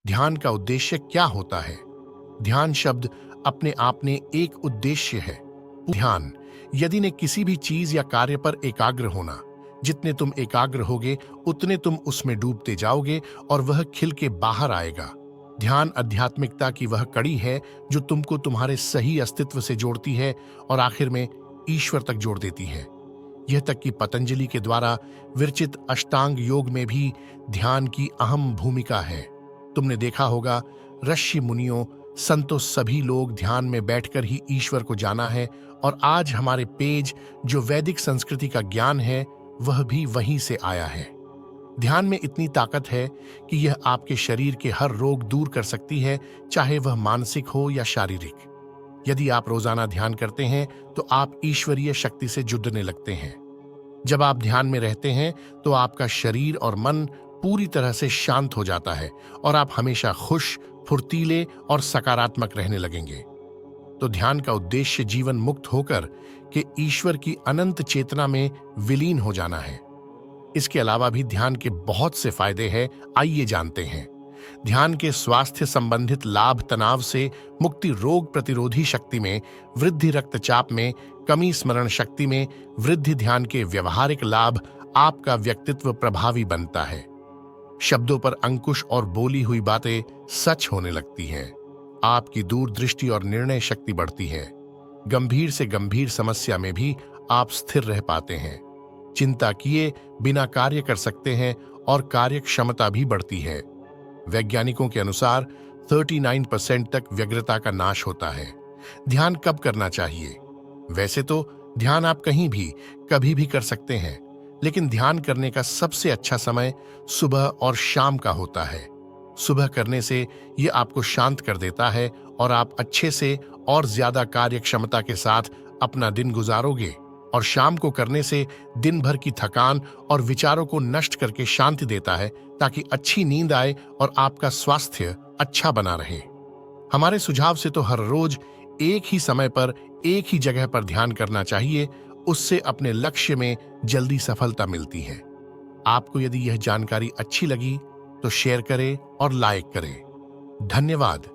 ध्यान का उद्देश्य क्या होता है? ध्यान शब्द अपने आप में एक उद्देश्य है। ध्यान यदि ने किसी भी चीज या कार्य पर एकाग्र होना। जितने तुम एकाग्र होगे उतने तुम उसमें डूबते जाओगे और वह खिल के बाहर आएगा। ध्यान आध्यात्मिकता की वह कड़ी है जो तुमको तुम्हारे सही अस्तित्व से जोड़ती है और आखिर में ईश्वर तक जोड़ देती है। यह तक कि पतंजलि के द्वारा विरचित अष्टांग योग में भी ध्यान की अहम भूमिका है। तुमने देखा होगा, ऋषि मुनियों संतों सभी लोग ध्यान में बैठकर ही ईश्वर को जाना है और आज हमारे पेज जो वैदिक संस्कृति का ज्ञान है वह भी वहीं से आया है। ध्यान में इतनी ताकत है कि यह आपके शरीर के हर रोग दूर कर सकती है, चाहे वह मानसिक हो या शारीरिक। यदि आप रोजाना ध्यान करते हैं तो आप ईश्वरीय शक्ति से जुड़ने लगते हैं। जब आप ध्यान में रहते हैं तो आपका शरीर और मन पूरी तरह से शांत हो जाता है और आप हमेशा खुश, फुर्तीले और सकारात्मक रहने लगेंगे। तो ध्यान का उद्देश्य जीवन मुक्त होकर के ईश्वर की अनंत चेतना में विलीन हो जाना है। इसके अलावा भी ध्यान के बहुत से फायदे हैं, आइए जानते हैं। ध्यान के स्वास्थ्य संबंधित लाभ: तनाव से मुक्ति, रोग प्रतिरोधी शक्ति में वृद्धि, रक्तचाप में कमी, स्मरण शक्ति में वृद्धि। ध्यान के व्यवहारिक लाभ: आपका व्यक्तित्व प्रभावी बनता है, शब्दों पर अंकुश और बोली हुई बातें सच होने लगती हैं, आपकी दूरदृष्टि और निर्णय शक्ति बढ़ती है, गंभीर से गंभीर समस्या में भी आप स्थिर रह पाते हैं, चिंता किए बिना कार्य कर सकते हैं और कार्य क्षमता भी बढ़ती है। वैज्ञानिकों के अनुसार 39% तक व्यग्रता का नाश होता है। ध्यान कब करना चाहिए? वैसे तो ध्यान आप कहीं भी कभी भी कर सकते हैं, लेकिन ध्यान करने का सबसे अच्छा समय सुबह और शाम का होता है। सुबह करने से यह आपको शांत कर देता है और आप अच्छे से और ज्यादा कार्य क्षमता के साथ अपना दिन गुजारोगे, और शाम को करने से दिन भर की थकान और विचारों को नष्ट करके शांति देता है ताकि अच्छी नींद आए और आपका स्वास्थ्य अच्छा बना रहे। हमारे सुझाव से तो हर रोज एक ही समय पर एक ही जगह पर ध्यान करना चाहिए, उससे अपने लक्ष्य में जल्दी सफलता मिलती है। आपको यदि यह जानकारी अच्छी लगी तो शेयर करें और लाइक करें। धन्यवाद।